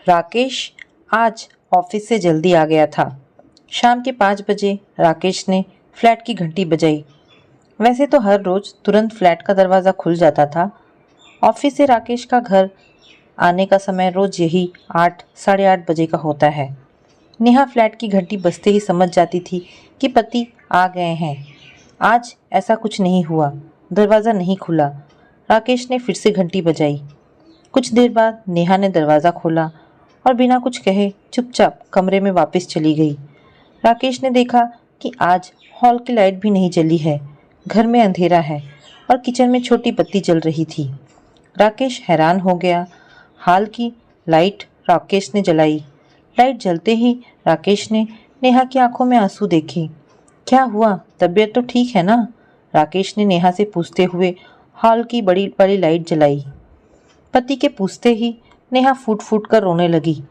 राकेश आज ऑफिस से जल्दी आ गया था। शाम के 5 बजे राकेश ने फ्लैट की घंटी बजाई। वैसे तो हर रोज तुरंत फ्लैट का दरवाज़ा खुल जाता था। ऑफिस से राकेश का घर आने का समय रोज यही 8 साढ़े 8 बजे का होता है। नेहा फ्लैट की घंटी बजते ही समझ जाती थी कि पति आ गए हैं। आज ऐसा कुछ नहीं हुआ। दरवाज़ा नहीं खुला। राकेश ने फिर से घंटी बजाई। कुछ देर बाद नेहा ने दरवाज़ा खोला और बिना कुछ कहे चुपचाप कमरे में वापस चली गई। राकेश ने देखा कि आज हॉल की लाइट भी नहीं जली है। घर में अंधेरा है और किचन में छोटी बत्ती जल रही थी। राकेश हैरान हो गया। हॉल की लाइट राकेश ने जलाई। लाइट जलते ही राकेश ने नेहा की आंखों में आंसू देखे। क्या हुआ, तबीयत तो ठीक है ना? राकेश ने नेहा से पूछते हुए हॉल की बड़ी बड़ी लाइट जलाई। पति के पूछते ही नेहा फूट फूट कर रोने लगी।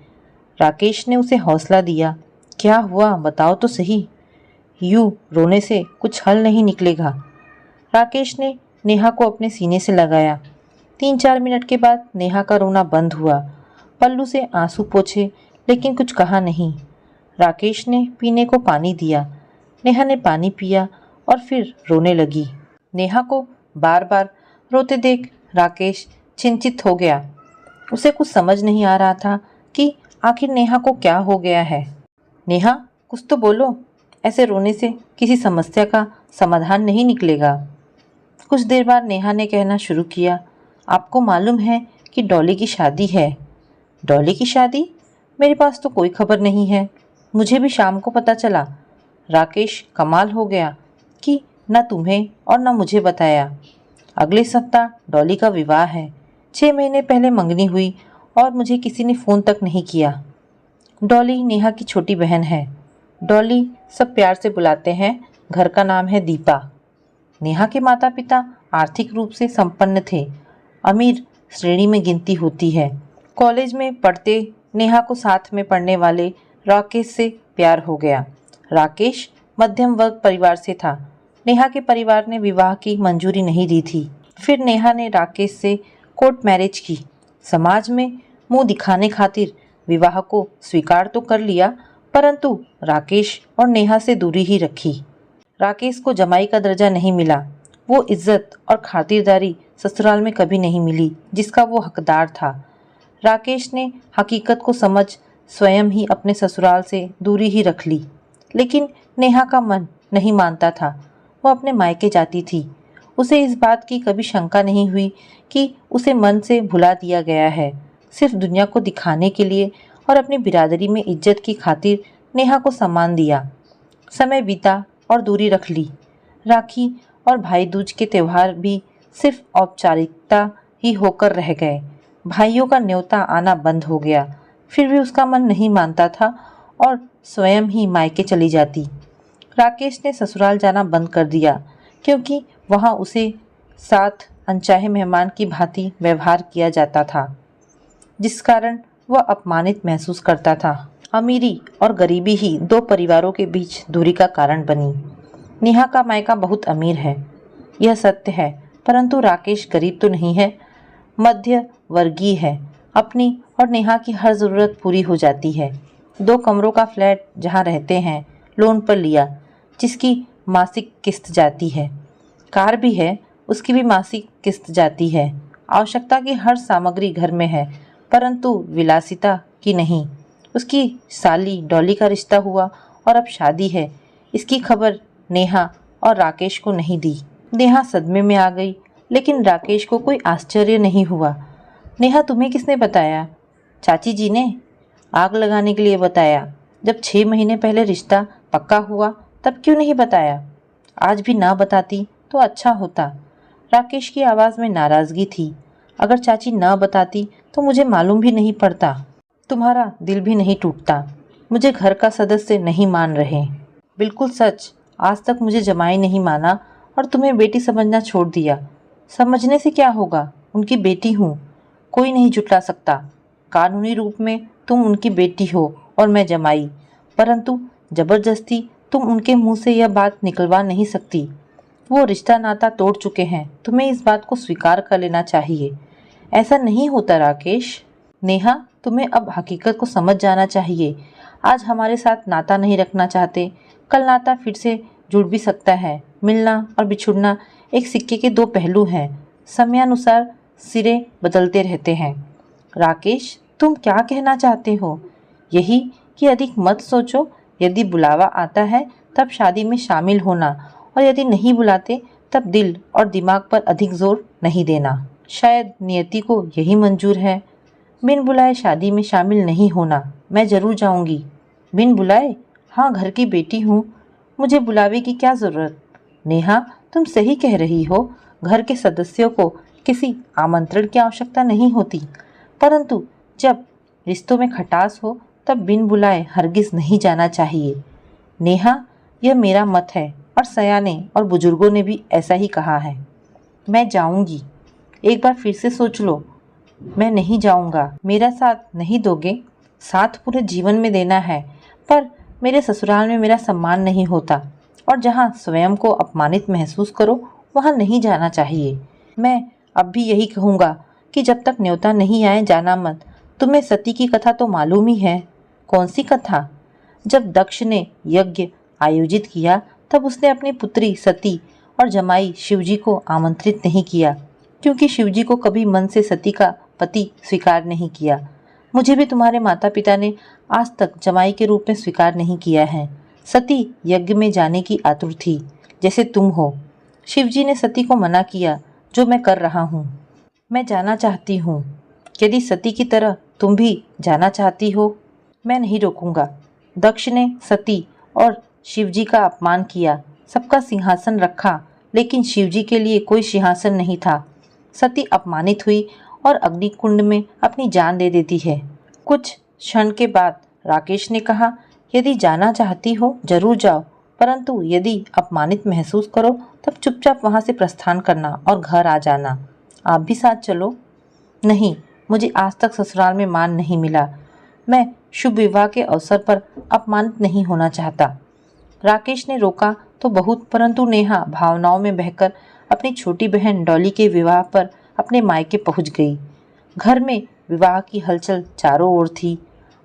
राकेश ने उसे हौसला दिया। क्या हुआ, बताओ तो सही। यूं रोने से कुछ हल नहीं निकलेगा। राकेश ने नेहा को अपने सीने से लगाया। 3-4 मिनट के बाद नेहा का रोना बंद हुआ। पल्लू से आंसू पोंछे लेकिन कुछ कहा नहीं। राकेश ने पीने को पानी दिया। नेहा ने पानी पिया और फिर रोने लगी। नेहा को बार बार रोते देख राकेश चिंतित हो गया। उसे कुछ समझ नहीं आ रहा था कि आखिर नेहा को क्या हो गया है। नेहा, कुछ तो बोलो। ऐसे रोने से किसी समस्या का समाधान नहीं निकलेगा। कुछ देर बाद नेहा ने कहना शुरू किया, आपको मालूम है कि डॉली की शादी है। डॉली की शादी? मेरे पास तो कोई खबर नहीं है। मुझे भी शाम को पता चला। राकेश कमाल हो गया कि न तुम्हें और न मुझे बताया। अगले सप्ताह डॉली का विवाह है। 6 महीने पहले मंगनी हुई और मुझे किसी ने फ़ोन तक नहीं किया। डॉली नेहा की छोटी बहन है। डॉली सब प्यार से बुलाते हैं। घर का नाम है दीपा। नेहा के माता पिता आर्थिक रूप से संपन्न थे। अमीर श्रेणी में गिनती होती है। कॉलेज में पढ़ते नेहा को साथ में पढ़ने वाले राकेश से प्यार हो गया। राकेश मध्यम वर्ग परिवार से था। नेहा के परिवार ने विवाह की मंजूरी नहीं दी थी। फिर नेहा ने राकेश से कोर्ट मैरिज की। समाज में मुंह दिखाने खातिर विवाह को स्वीकार तो कर लिया, परंतु राकेश और नेहा से दूरी ही रखी। राकेश को जमाई का दर्जा नहीं मिला। वो इज्जत और खातिरदारी ससुराल में कभी नहीं मिली जिसका वो हकदार था। राकेश ने हकीकत को समझ स्वयं ही अपने ससुराल से दूरी ही रख ली। लेकिन नेहा का मन नहीं मानता था। वो अपने मायके जाती थी। उसे इस बात की कभी शंका नहीं हुई कि उसे मन से भुला दिया गया है। सिर्फ दुनिया को दिखाने के लिए और अपनी बिरादरी में इज्जत की खातिर नेहा को सम्मान दिया। समय बीता और दूरी रख ली। राखी और भाई दूज के त्यौहार भी सिर्फ औपचारिकता ही होकर रह गए। भाइयों का न्योता आना बंद हो गया। फिर भी उसका मन नहीं मानता था और स्वयं ही मायके चली जाती। राकेश ने ससुराल जाना बंद कर दिया क्योंकि वहाँ उसे साथ अनचाहे मेहमान की भांति व्यवहार किया जाता था, जिस कारण वह अपमानित महसूस करता था। अमीरी और गरीबी ही दो परिवारों के बीच दूरी का कारण बनी। नेहा का मायका बहुत अमीर है, यह सत्य है, परंतु राकेश गरीब तो नहीं है, मध्य वर्गीय है। अपनी और नेहा की हर ज़रूरत पूरी हो जाती है। 2 कमरों का फ्लैट जहाँ रहते हैं लोन पर लिया, जिसकी मासिक किस्त जाती है। कार भी है, उसकी भी मासिक किस्त जाती है। आवश्यकता की हर सामग्री घर में है, परंतु विलासिता की नहीं। उसकी साली डॉली का रिश्ता हुआ और अब शादी है। इसकी खबर नेहा और राकेश को नहीं दी। नेहा सदमे में आ गई, लेकिन राकेश को कोई आश्चर्य नहीं हुआ। नेहा, तुम्हें किसने बताया? चाची जी ने आग लगाने के लिए बताया। जब 6 महीने पहले रिश्ता पक्का हुआ तब क्यों नहीं बताया? आज भी ना बताती तो अच्छा होता। राकेश की आवाज़ में नाराज़गी थी। अगर चाची ना बताती तो मुझे मालूम भी नहीं पड़ता। तुम्हारा दिल भी नहीं टूटता। मुझे घर का सदस्य नहीं मान रहे। बिल्कुल सच। आज तक मुझे जमाई नहीं माना और तुम्हें बेटी समझना छोड़ दिया। समझने से क्या होगा? उनकी बेटी हूँ, कोई नहीं जुटला सकता। कानूनी रूप में तुम उनकी बेटी हो और मैं जमाई, परंतु जबरदस्ती तुम उनके मुंह से यह बात निकलवा नहीं सकती। वो रिश्ता नाता तोड़ चुके हैं। तुम्हें इस बात को स्वीकार कर लेना चाहिए। ऐसा नहीं होता राकेश। नेहा, तुम्हें अब हकीकत को समझ जाना चाहिए। आज हमारे साथ नाता नहीं रखना चाहते, कल नाता फिर से जुड़ भी सकता है। मिलना और बिछुड़ना एक सिक्के के दो पहलू हैं, समयानुसार सिरे बदलते रहते हैं। राकेश, तुम क्या कहना चाहते हो? यही कि अधिक मत सोचो। यदि बुलावा आता है तब शादी में शामिल होना, और यदि नहीं बुलाते तब दिल और दिमाग पर अधिक जोर नहीं देना। शायद नियति को यही मंजूर है। बिन बुलाए शादी में शामिल नहीं होना। मैं जरूर जाऊंगी। बिन बुलाए? हाँ, घर की बेटी हूँ, मुझे बुलावे की क्या ज़रूरत? नेहा, तुम सही कह रही हो। घर के सदस्यों को किसी आमंत्रण की आवश्यकता नहीं होती, परंतु जब रिश्तों में खटास हो तब बिन बुलाए हरगिज नहीं जाना चाहिए। नेहा, यह मेरा मत है और सयाने और बुजुर्गों ने भी ऐसा ही कहा है। मैं जाऊंगी। एक बार फिर से सोच लो। मैं नहीं जाऊंगा। मेरा साथ नहीं दोगे? साथ पूरे जीवन में देना है, पर मेरे ससुराल में मेरा सम्मान नहीं होता, और जहाँ स्वयं को अपमानित महसूस करो वहाँ नहीं जाना चाहिए। मैं अब भी यही कहूँगा कि जब तक न्योता नहीं आए जाना मत। तुम्हें सती की कथा तो मालूम ही है। कौन सी कथा? जब दक्ष ने यज्ञ आयोजित किया तब उसने अपनी पुत्री सती और जमाई शिवजी को आमंत्रित नहीं किया, क्योंकि शिवजी को कभी मन से सती का पति स्वीकार नहीं किया। मुझे भी तुम्हारे माता पिता ने आज तक जमाई के रूप में स्वीकार नहीं किया है। सती यज्ञ में जाने की आतुर थी, जैसे तुम हो। शिवजी ने सती को मना किया, जो मैं कर रहा हूँ। मैं जाना चाहती हूँ। यदि सती की तरह तुम भी जाना चाहती हो, मैं नहीं रोकूंगा। दक्ष ने सती और शिवजी का अपमान किया, सबका सिंहासन रखा, लेकिन शिवजी के लिए कोई सिंहासन नहीं था। सती अपमानित हुई और अग्निकुंड में अपनी जान दे देती है। कुछ क्षण के बाद राकेश ने कहा, यदि जाना चाहती हो जरूर जाओ, परंतु यदि अपमानित महसूस करो तब चुपचाप वहां से प्रस्थान करना और घर आ जाना। आप भी साथ चलो। नहीं, मुझे आज तक ससुराल में मान नहीं मिला। मैं शुभ विवाह के अवसर पर अपमानित नहीं होना चाहता। राकेश ने रोका तो बहुत, परंतु नेहा भावनाओं में बहकर अपनी छोटी बहन डॉली के विवाह पर अपने मायके पहुंच गई। घर में विवाह की हलचल चारों ओर थी।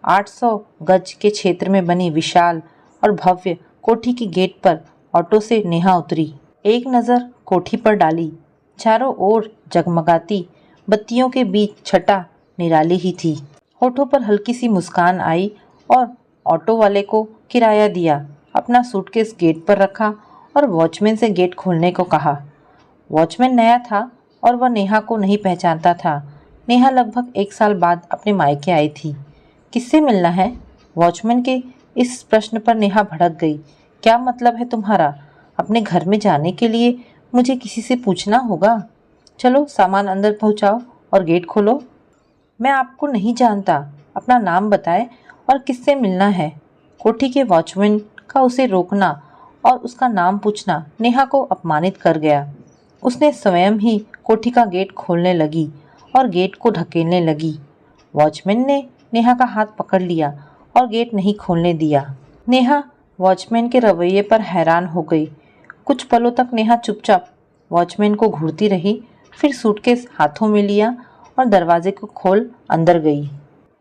800 गज के क्षेत्र में बनी विशाल और भव्य कोठी की गेट पर ऑटो से नेहा उतरी। एक नज़र कोठी पर डाली। चारों ओर जगमगाती बत्तियों के बीच छटा निराली ही थी। होठों पर हल्की सी मुस्कान आई और ऑटो वाले को किराया दिया। अपना सूटकेस गेट पर रखा और वॉचमैन से गेट खोलने को कहा। वॉचमैन नया था और वह नेहा को नहीं पहचानता था। नेहा लगभग 1 साल बाद अपने मायके आई थी। किससे मिलना है? वॉचमैन के इस प्रश्न पर नेहा भड़क गई। क्या मतलब है तुम्हारा? अपने घर में जाने के लिए मुझे किसी से पूछना होगा? चलो सामान अंदर पहुंचाओ और गेट खोलो। मैं आपको नहीं जानता। अपना नाम बताए और किससे मिलना है। कोठी के वॉचमैन का उसे रोकना और उसका नाम पूछना नेहा को अपमानित कर गया। उसने स्वयं ही कोठी का गेट खोलने लगी और गेट को ढकेलने लगी। वॉचमैन ने नेहा का हाथ पकड़ लिया और गेट नहीं खोलने दिया। नेहा वॉचमैन के रवैये पर हैरान हो गई। कुछ पलों तक नेहा चुपचाप वॉचमैन को घूरती रही, फिर सूटकेस हाथों में लिया और दरवाजे को खोल अंदर गई।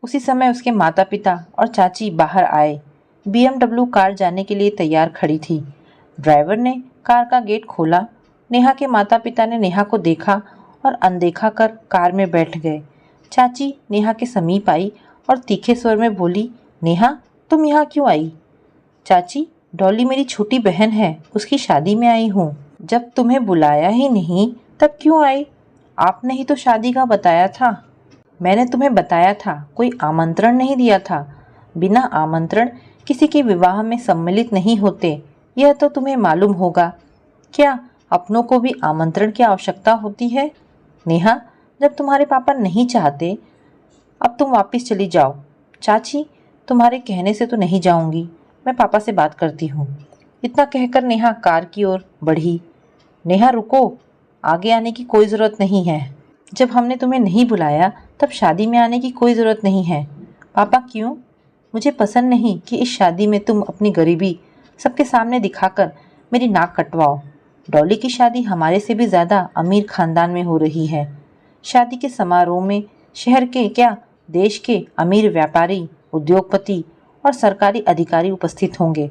उसी समय उसके माता पिता और चाची बाहर आए। BMW कार जाने के लिए तैयार खड़ी थी। ड्राइवर ने कार का गेट खोला। नेहा के माता पिता ने नेहा को देखा और अनदेखा कर कार में बैठ गए। चाची नेहा के समीप आई और तीखे स्वर में बोली, नेहा, तुम यहाँ क्यों आई? चाची, डॉली मेरी छोटी बहन है, उसकी शादी में आई हूँ। जब तुम्हें बुलाया ही नहीं तब क्यों आई? आपने ही तो शादी का बताया था। मैंने तुम्हें बताया था, कोई आमंत्रण नहीं दिया था। बिना आमंत्रण किसी के विवाह में सम्मिलित नहीं होते, यह तो तुम्हें मालूम होगा। क्या अपनों को भी आमंत्रण की आवश्यकता होती है? नेहा, जब तुम्हारे पापा नहीं चाहते, अब तुम वापस चली जाओ। चाची, तुम्हारे कहने से तो नहीं जाऊंगी, मैं पापा से बात करती हूँ। इतना कहकर नेहा कार की ओर बढ़ी। नेहा रुको, आगे आने की कोई ज़रूरत नहीं है। जब हमने तुम्हें नहीं बुलाया तब शादी में आने की कोई ज़रूरत नहीं है। पापा, क्यों? मुझे पसंद नहीं कि इस शादी में तुम अपनी गरीबी सबके सामने दिखाकर मेरी नाक कटवाओ। डॉली की शादी हमारे से भी ज़्यादा अमीर खानदान में हो रही है। शादी के समारोह में शहर के क्या देश के अमीर व्यापारी, उद्योगपति और सरकारी अधिकारी उपस्थित होंगे।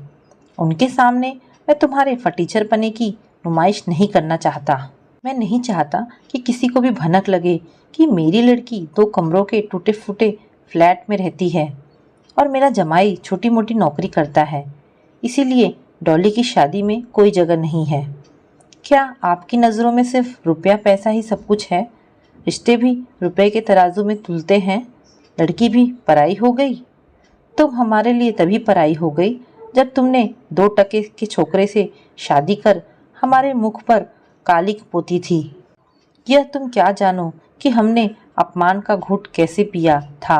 उनके सामने मैं तुम्हारे फटीचरपने की नुमाइश नहीं करना चाहता। मैं नहीं चाहता कि किसी को भी भनक लगे कि मेरी लड़की 2 कमरों के टूटे फूटे फ्लैट में रहती है और मेरा जमाई छोटी मोटी नौकरी करता है। इसीलिए डॉली की शादी में कोई जगह नहीं है। क्या आपकी नज़रों में सिर्फ रुपया पैसा ही सब कुछ है? रिश्ते भी रुपए के तराजू में तुलते हैं। लड़की भी पराई हो गई। तुम हमारे लिए तभी पराई हो गई जब तुमने 2 टके के छोकरे से शादी कर हमारे मुख पर कालिक पोती थी। यह तुम क्या जानो कि हमने अपमान का घूंट कैसे पिया था।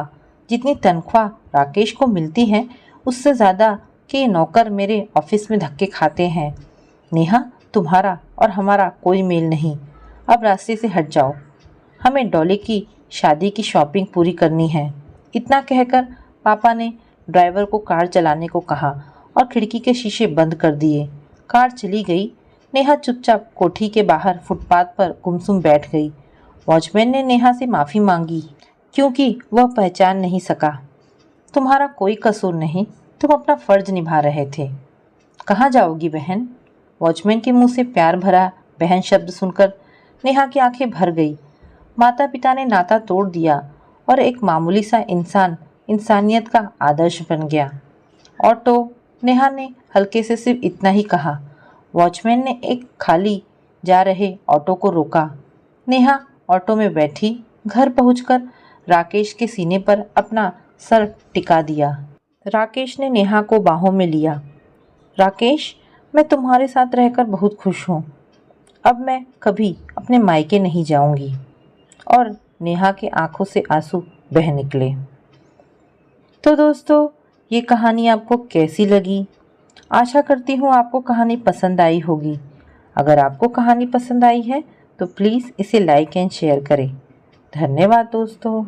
जितनी तनख्वाह राकेश को मिलती है उससे ज़्यादा के नौकर मेरे ऑफिस में धक्के खाते हैं। नेहा, तुम्हारा और हमारा कोई मेल नहीं। अब रास्ते से हट जाओ। हमें डॉली की शादी की शॉपिंग पूरी करनी है। इतना कहकर पापा ने ड्राइवर को कार चलाने को कहा और खिड़की के शीशे बंद कर दिए। कार चली गई। नेहा चुपचाप कोठी के बाहर फुटपाथ पर गुमसुम बैठ गई। वॉचमैन ने नेहा से माफ़ी मांगी क्योंकि वह पहचान नहीं सका। तुम्हारा कोई कसूर नहीं, तुम अपना फर्ज निभा रहे थे। कहाँ जाओगी बहन? वॉचमैन के मुंह से प्यार भरा बहन शब्द सुनकर नेहा की आंखें भर गई। माता पिता ने नाता तोड़ दिया और एक मामूली सा इंसान इंसानियत का आदर्श बन गया। ऑटो, नेहा ने हल्के से सिर्फ इतना ही कहा। वॉचमैन ने एक खाली जा रहे ऑटो को रोका। नेहा ऑटो में बैठी। घर पहुंचकर राकेश के सीने पर अपना सर टिका दिया। राकेश ने नेहा को बाहों में लिया। राकेश, मैं तुम्हारे साथ रहकर बहुत खुश हूँ। अब मैं कभी अपने मायके नहीं जाऊंगी। और नेहा के आंखों से आंसू बह निकले। तो दोस्तों, ये कहानी आपको कैसी लगी? आशा करती हूँ आपको कहानी पसंद आई होगी। अगर आपको कहानी पसंद आई है तो प्लीज़ इसे लाइक एंड शेयर करें। धन्यवाद दोस्तों।